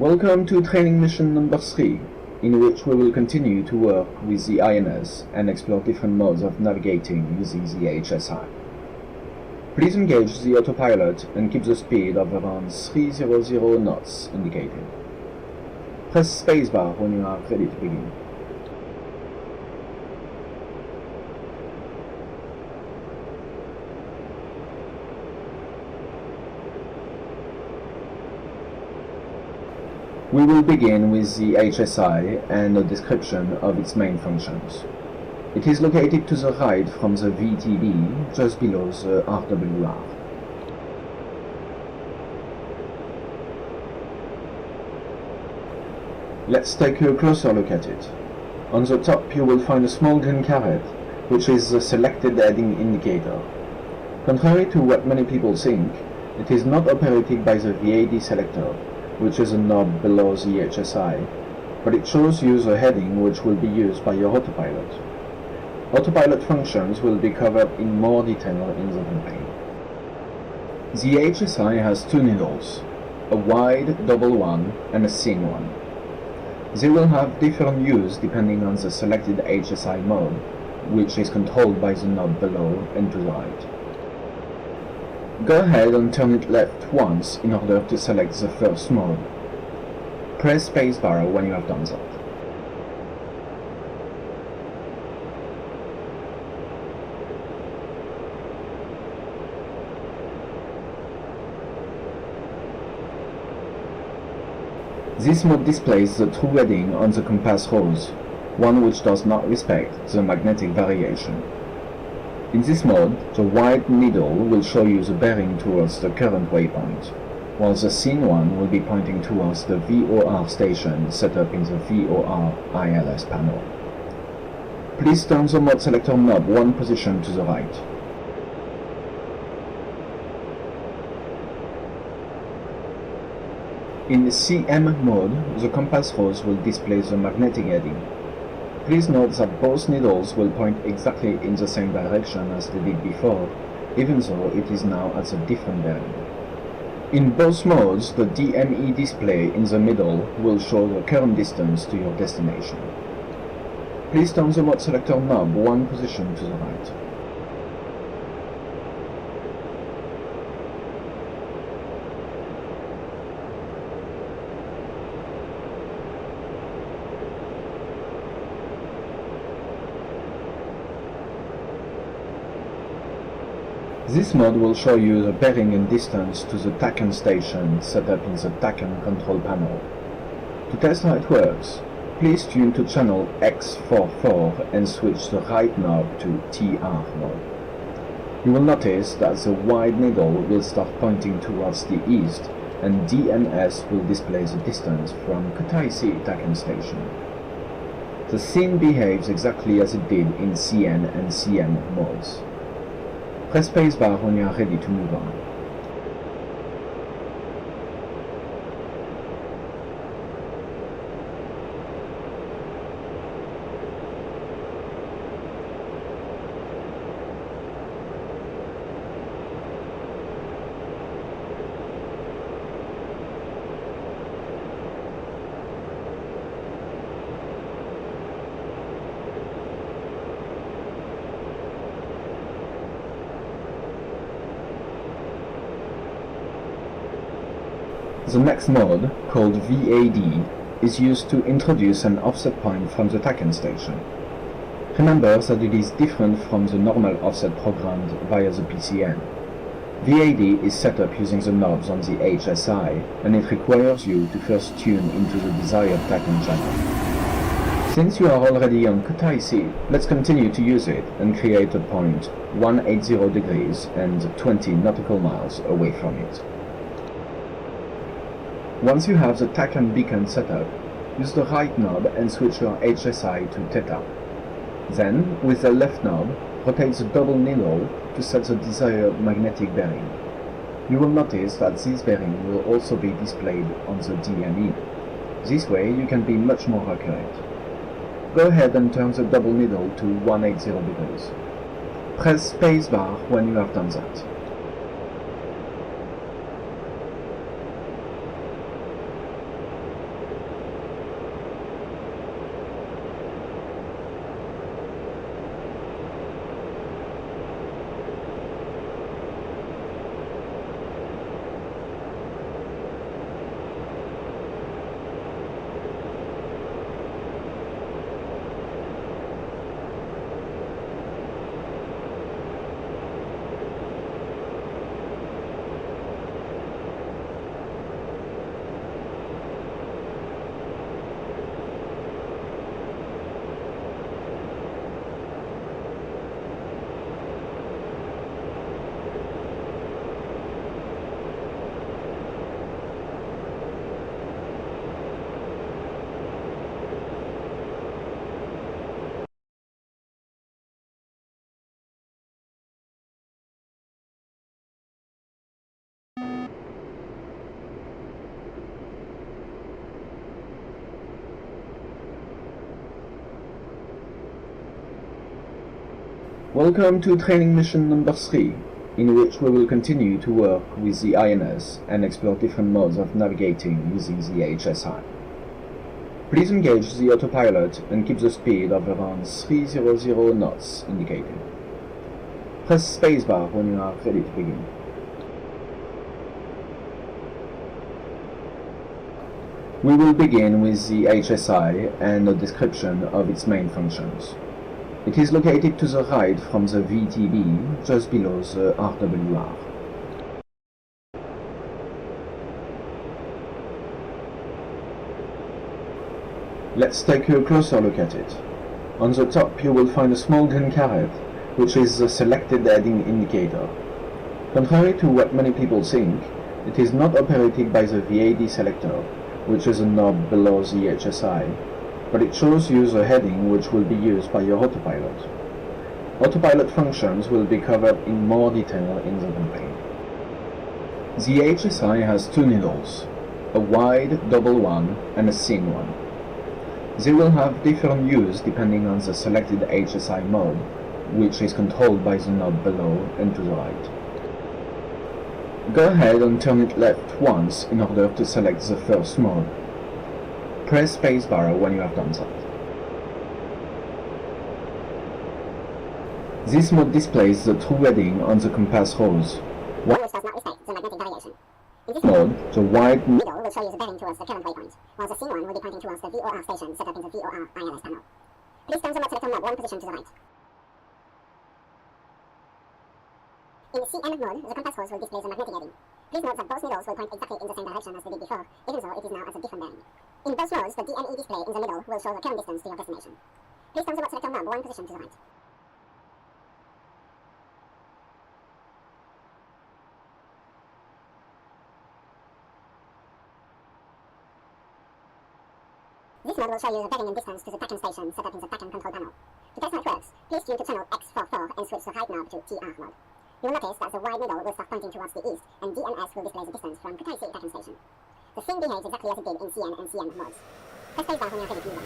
Welcome to training mission number 3, in which we will continue to work with the INS and explore different modes of navigating using the HSI. Please engage the autopilot and keep the speed of around 300 knots indicated. Press spacebar when you are ready to begin. We will begin with the HSI and a description of its main functions. It is located to the right from the VTB, just below the RWR. Let's take a closer look at it. On the top you will find a small green caret, which is the selected heading indicator. Contrary to what many people think, it is not operated by the VAD selector, which is a knob below the HSI, but it shows you the heading which will be used by your autopilot. Autopilot functions will be covered in more detail in the campaign. The HSI has two needles, a wide double one and a thin one. They will have different use depending on the selected HSI mode, which is controlled by the knob below and to the right. Go ahead and turn it left once in order to select the first mode. Press spacebar when you have done that. This mode displays the true heading on the compass rose, one which does not respect the magnetic variation. In this mode, the wide needle will show you the bearing towards the current waypoint, while the thin one will be pointing towards the VOR station set up in the VOR ILS panel. Please turn the mode selector knob one position to the right. In CM mode, the compass rose will display the magnetic heading. Please note that both needles will point exactly in the same direction as they did before, even though it is now at a different bearing. In both modes, the DME display in the middle will show the current distance to your destination. Please turn the mode selector knob one position to the right. This mode will show you the bearing and distance to the TACAN station set up in the TACAN control panel. To test how it works, please tune to channel X44 and switch the right knob to TR mode. You will notice that the wide needle will start pointing towards the east and DMS will display the distance from Kutaisi TACAN station. The scene behaves exactly as it did in CN and CM modes. Press spacebar when you are ready to move on. The next mode, called VAD, is used to introduce an offset point from the TACAN station. Remember that it is different from the normal offset programmed via the PCN. VAD is set up using the knobs on the HSI, and it requires you to first tune into the desired TACAN channel. Since you are already on Kutaisi, let's continue to use it and create a point 180 degrees and 20 nautical miles away from it. Once you have the TACAN beacon set up, use the right knob and switch your HSI to Theta. Then, with the left knob, rotate the double needle to set the desired magnetic bearing. You will notice that this bearing will also be displayed on the DME. This way you can be much more accurate. Go ahead and turn the double needle to 180 degrees. Press spacebar when you have done that. Welcome to training mission number 3, in which we will continue to work with the INS and explore different modes of navigating using the HSI. Please engage the autopilot and keep the speed of around 300 knots indicated. Press spacebar when you are ready to begin. We will begin with the HSI and a description of its main functions. It is located to the right from the VTB, just below the RWR. Let's take a closer look at it. On the top you will find a small green caret, which is the selected heading indicator. Contrary to what many people think, it is not operated by the VAD selector, which is a knob below the HSI, but it shows you the heading which will be used by your autopilot. Autopilot functions will be covered in more detail in the campaign. The HSI has two needles, a wide double one and a thin one. They will have different use depending on the selected HSI mode, which is controlled by the knob below and to the right. Go ahead and turn it left once in order to select the first mode. Press spacebar when you have done that. This mode displays the true heading on the compass rose. Which does not respect the magnetic variation. In this mode, the wide needle will show you the bearing towards the current waypoint, while the thin one will be pointing towards the VOR station set up in the VOR ILS panel. Please turn the mode selector knob one position to the right. In CN mode, the compass rose will display the magnetic heading. Please note that both needles will point exactly in the same direction as they did before, even though it is now at a different bearing. In both modes, the DNE display in the middle will show the current distance to your destination. Please turn the mode selector knob one position to the right. This mode will show you the bearing and distance to the TACAN station set up in the TACAN control panel. To test how it works, please tune to channel X44 and switch the right knob to TR mode. You will notice that the wide needle will start pointing towards the east, and DNS will display the distance from Kutaisi TACAN station. The thing behaves exactly as it did in CN and CM modes. Press spacebar when you are ready to move on.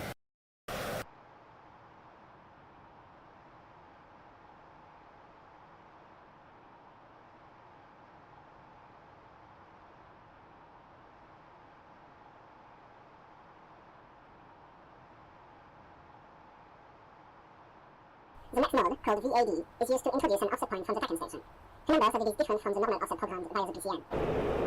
The next mode, called VAD, is used to introduce an offset point from the TACAN station. Remember that it is different from the normal offset programmed via the PCN.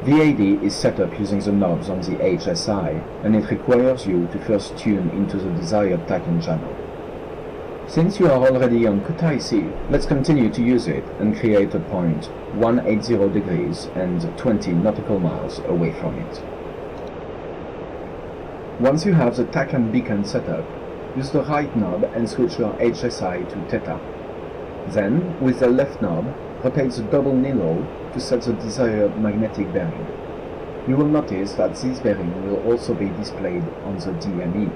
VAD is set up using the knobs on the HSI, and it requires you to first tune into the desired TACAN channel. Since you are already on Kutaisi, let's continue to use it and create a point 180 degrees and 20 nautical miles away from it. Once you have the TACAN beacon set up, use the right knob and switch your HSI to Theta. Then, with the left knob, rotate the double needle to set the desired magnetic bearing. You will notice that this bearing will also be displayed on the DME.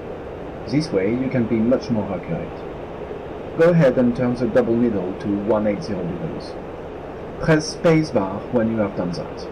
This way you can be much more accurate. Go ahead and turn the double needle to 180 degrees. Press spacebar when you have done that.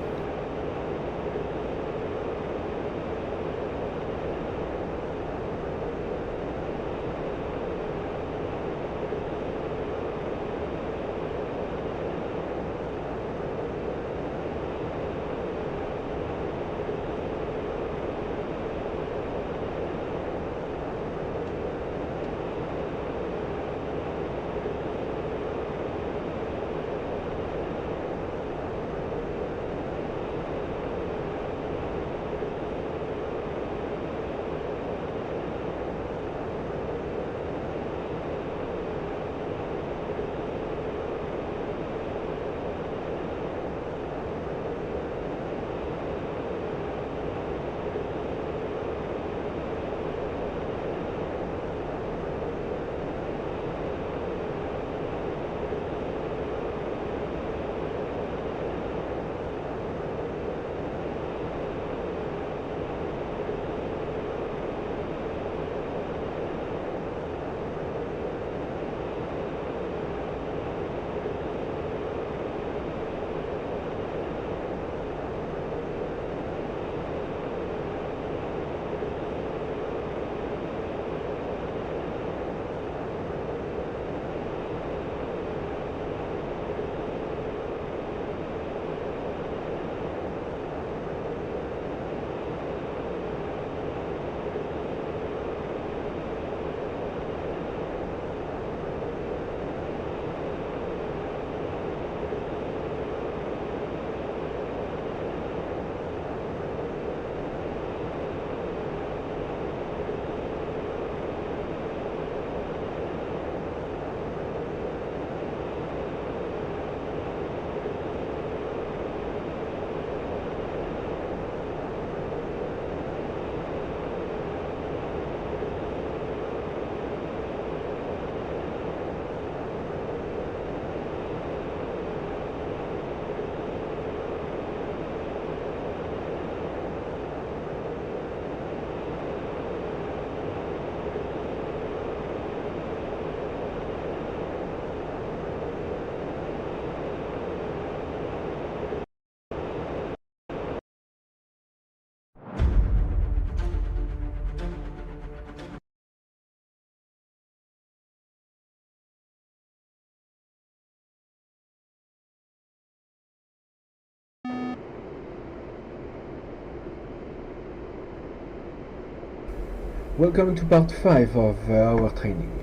Welcome to part 5 of our training.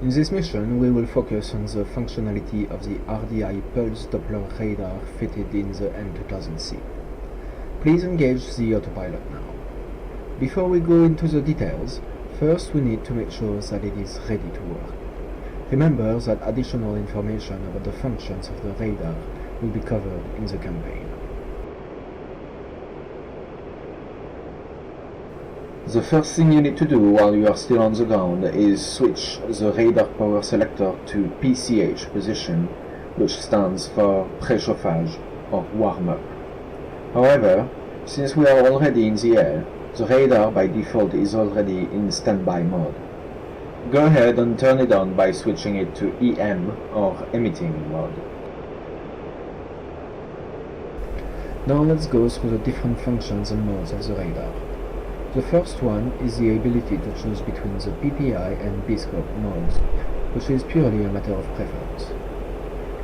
In this mission we will focus on the functionality of the RDI Pulse Doppler radar fitted in the N2000C. Please engage the autopilot now. Before we go into the details, first we need to make sure that it is ready to work. Remember that additional information about the functions of the radar will be covered in the campaign. The first thing you need to do while you are still on the ground is switch the radar power selector to PCH position, which stands for préchauffage or warm-up. However, since we are already in the air, the radar by default is already in standby mode. Go ahead and turn it on by switching it to EM or emitting mode. Now let's go through the different functions and modes of the radar. The first one is the ability to choose between the PPI and B-scope modes, which is purely a matter of preference.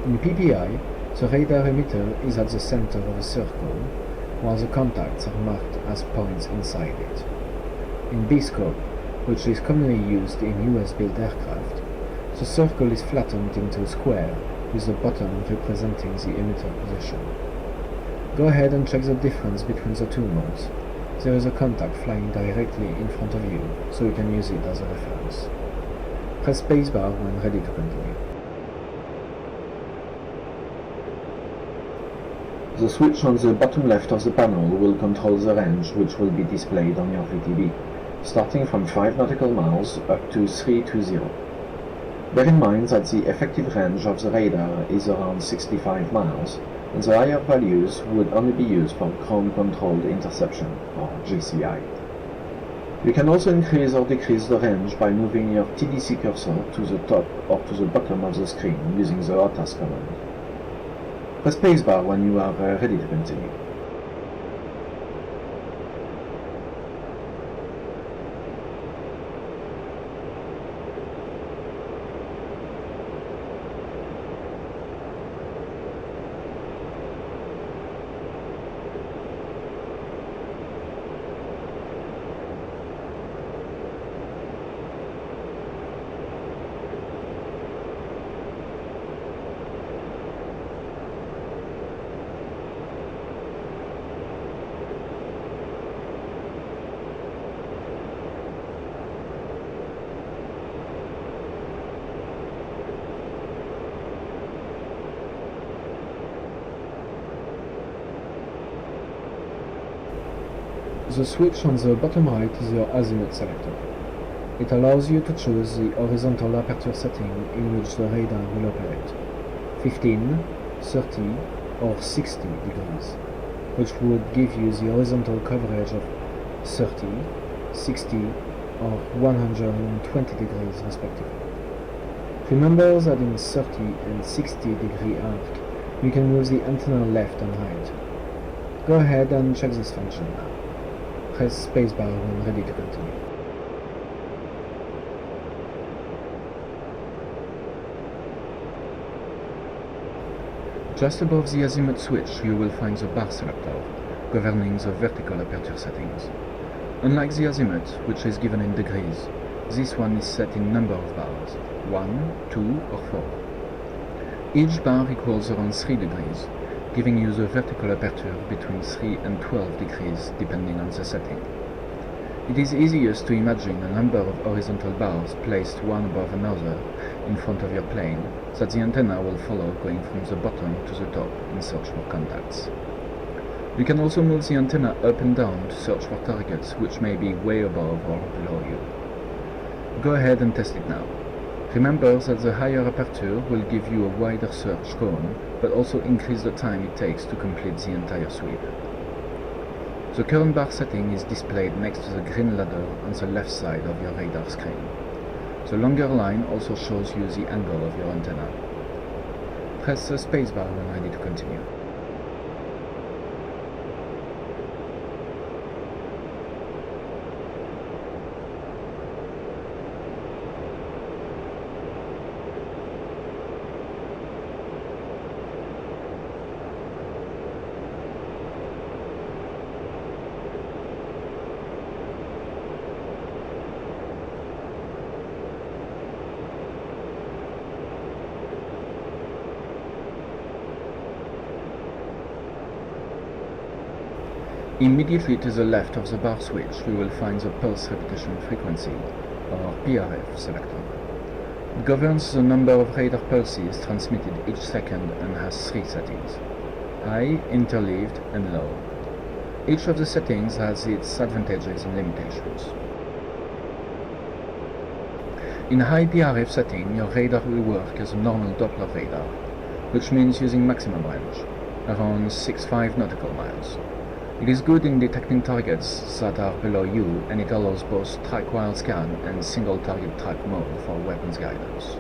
In PPI, the radar emitter is at the center of a circle, while the contacts are marked as points inside it. In B-scope, which is commonly used in US-built aircraft, the circle is flattened into a square, with the bottom representing the emitter position. Go ahead and check the difference between the two modes. There is a contact flying directly in front of you, so you can use it as a reference. Press spacebar when ready to continue. The switch on the bottom left of the panel will control the range which will be displayed on your VTB, starting from 5 nautical miles up to 320. Bear in mind that the effective range of the radar is around 65 miles, and the higher values would only be used for ground-controlled interception, or GCI. You can also increase or decrease the range by moving your TDC cursor to the top or to the bottom of the screen using the OTAS command. Press spacebar when you are ready to continue. The switch on the bottom right is your azimuth selector. It allows you to choose the horizontal aperture setting in which the radar will operate, 15, 30 or 60 degrees, which would give you the horizontal coverage of 30, 60 or 120 degrees respectively. Remember that in 30 and 60 degree arc, you can move the antenna left and right. Go ahead and check this function now. Press spacebar when ready to continue. Just above the azimuth switch you will find the bar selector, governing the vertical aperture settings. Unlike the azimuth, which is given in degrees, this one is set in number of bars, 1, 2 or 4. Each bar equals around 3 degrees, giving you the vertical aperture between 3 and 12 degrees depending on the setting. It is easiest to imagine a number of horizontal bars placed one above another in front of your plane, that the antenna will follow going from the bottom to the top in search for contacts. You can also move the antenna up and down to search for targets which may be way above or below you. Go ahead and test it now. Remember that the higher aperture will give you a wider search cone, but also increase the time it takes to complete the entire sweep. The current bar setting is displayed next to the green ladder on the left side of your radar screen. The longer line also shows you the angle of your antenna. Press the spacebar when ready to continue. Immediately to the left of the bar switch you will find the pulse repetition frequency, or PRF selector. It governs the number of radar pulses transmitted each second and has 3 settings: high, interleaved, and low. Each of the settings has its advantages and limitations. In high PRF setting, your radar will work as a normal Doppler radar, which means using maximum range, around 6.5 nautical miles. It is good in detecting targets that are below you, and it allows both track-while scan and single target track mode for weapons guidance.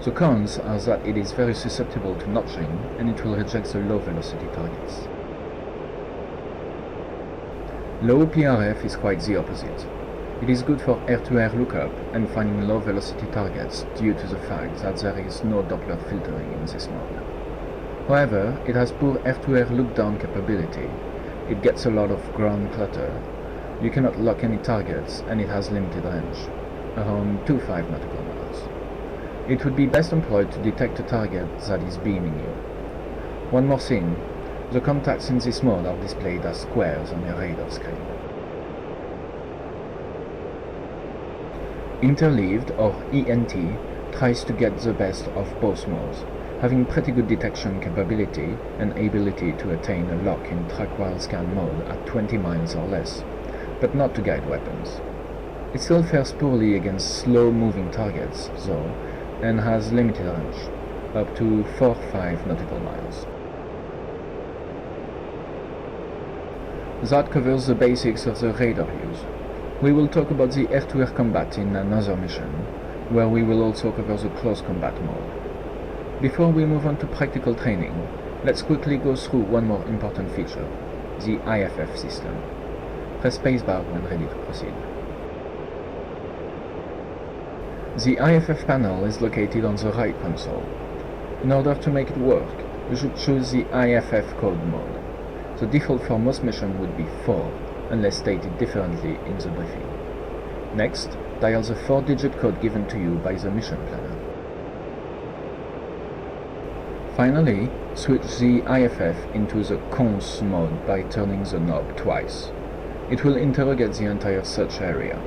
The cons are that it is very susceptible to notching, and it will reject the low velocity targets. Low PRF is quite the opposite. It is good for air-to-air lookup and finding low-velocity targets due to the fact that there is no Doppler filtering in this mode. However, it has poor air-to-air look-down capability. It gets a lot of ground clutter. You cannot lock any targets, and it has limited range, around 2.5 nautical miles. It would be best employed to detect a target that is beaming you. One more thing, the contacts in this mode are displayed as squares on your radar screen. Interleaved, or ENT, tries to get the best of both modes, having pretty good detection capability and ability to attain a lock in track-while scan mode at 20 miles or less, but not to guide weapons. It still fares poorly against slow-moving targets, though, and has limited range, up to 4.5 nautical miles. That covers the basics of the radar use. We will talk about the air-to-air combat in another mission, where we will also cover the close combat mode. Before we move on to practical training, let's quickly go through one more important feature, the IFF system. Press spacebar when ready to proceed. The IFF panel is located on the right console. In order to make it work, you should choose the IFF code mode. The default for most missions would be 4, unless stated differently in the briefing. Next, dial the 4-digit code given to you by the mission planner. Finally, switch the IFF into the cons mode by turning the knob twice. It will interrogate the entire search area.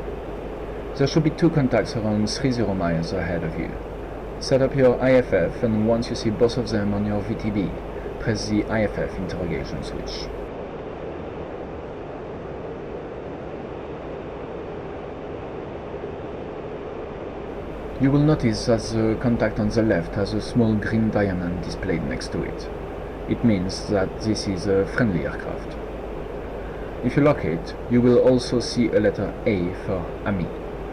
There should be 2 contacts around 30 miles ahead of you. Set up your IFF, and once you see both of them on your VTB, press the IFF interrogation switch. You will notice that the contact on the left has a small green diamond displayed next to it. It means that this is a friendly aircraft. If you lock it, you will also see a letter A for Ami,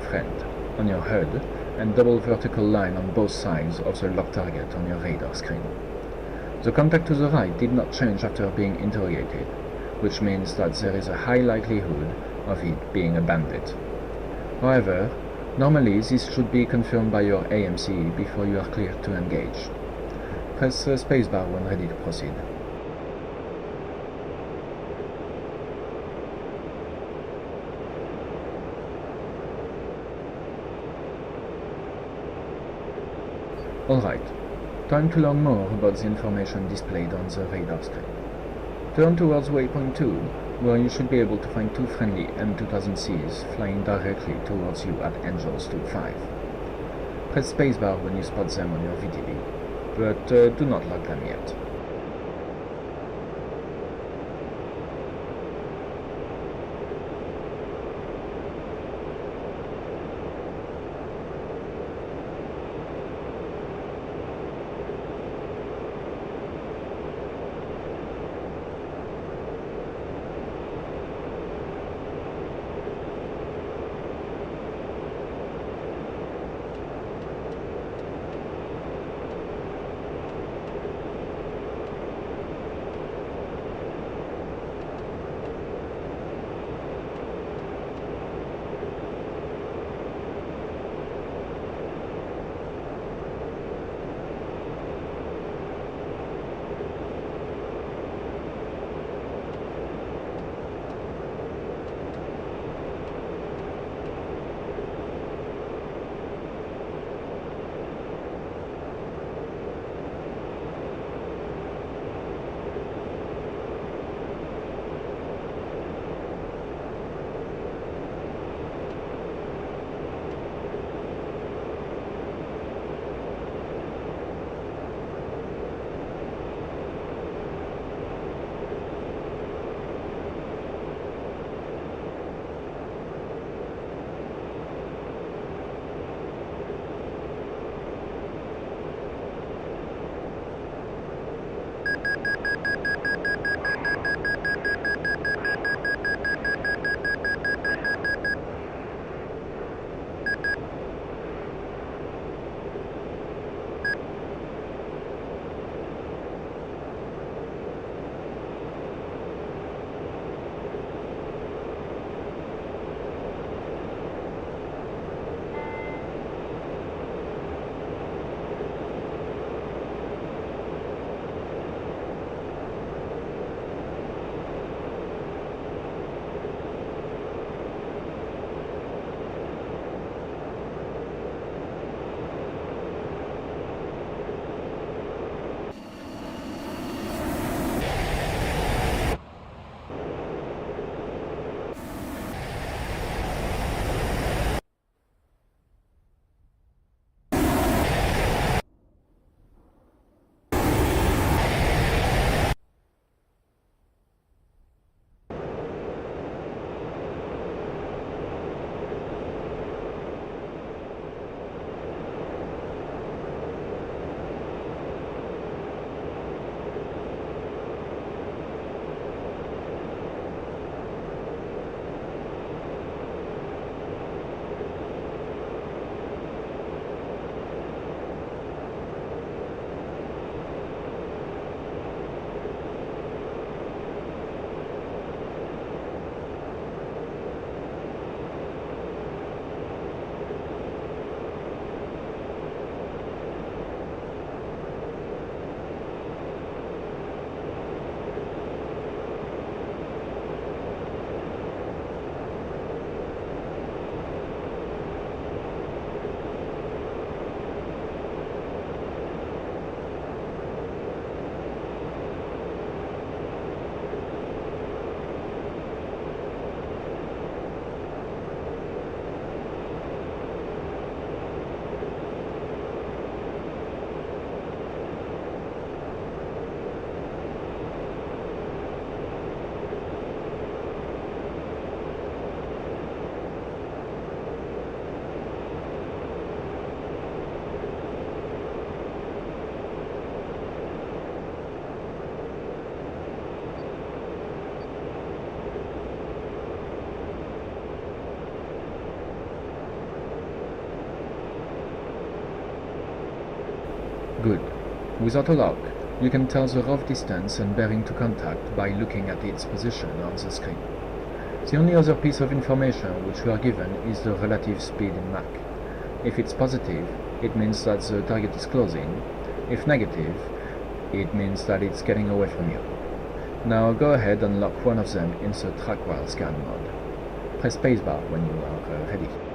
friend, on your HUD, and double vertical line on both sides of the lock target on your radar screen. The contact to the right did not change after being interrogated, which means that there is a high likelihood of it being a bandit. However, normally this should be confirmed by your AMC before you are cleared to engage. Press the spacebar when ready to proceed. Alright, time to learn more about the information displayed on the radar screen. Turn towards waypoint 2, where you should be able to find 2 friendly M2000Cs flying directly towards you at angles 2.5. Press spacebar when you spot them on your VTB, but do not lock them yet. Good. Without a lock, you can tell the rough distance and bearing to contact by looking at its position on the screen. The only other piece of information which we are given is the relative speed in Mach. If it's positive, it means that the target is closing. If negative, it means that it's getting away from you. Now go ahead and lock one of them in the track while scan mode. Press spacebar when you are ready.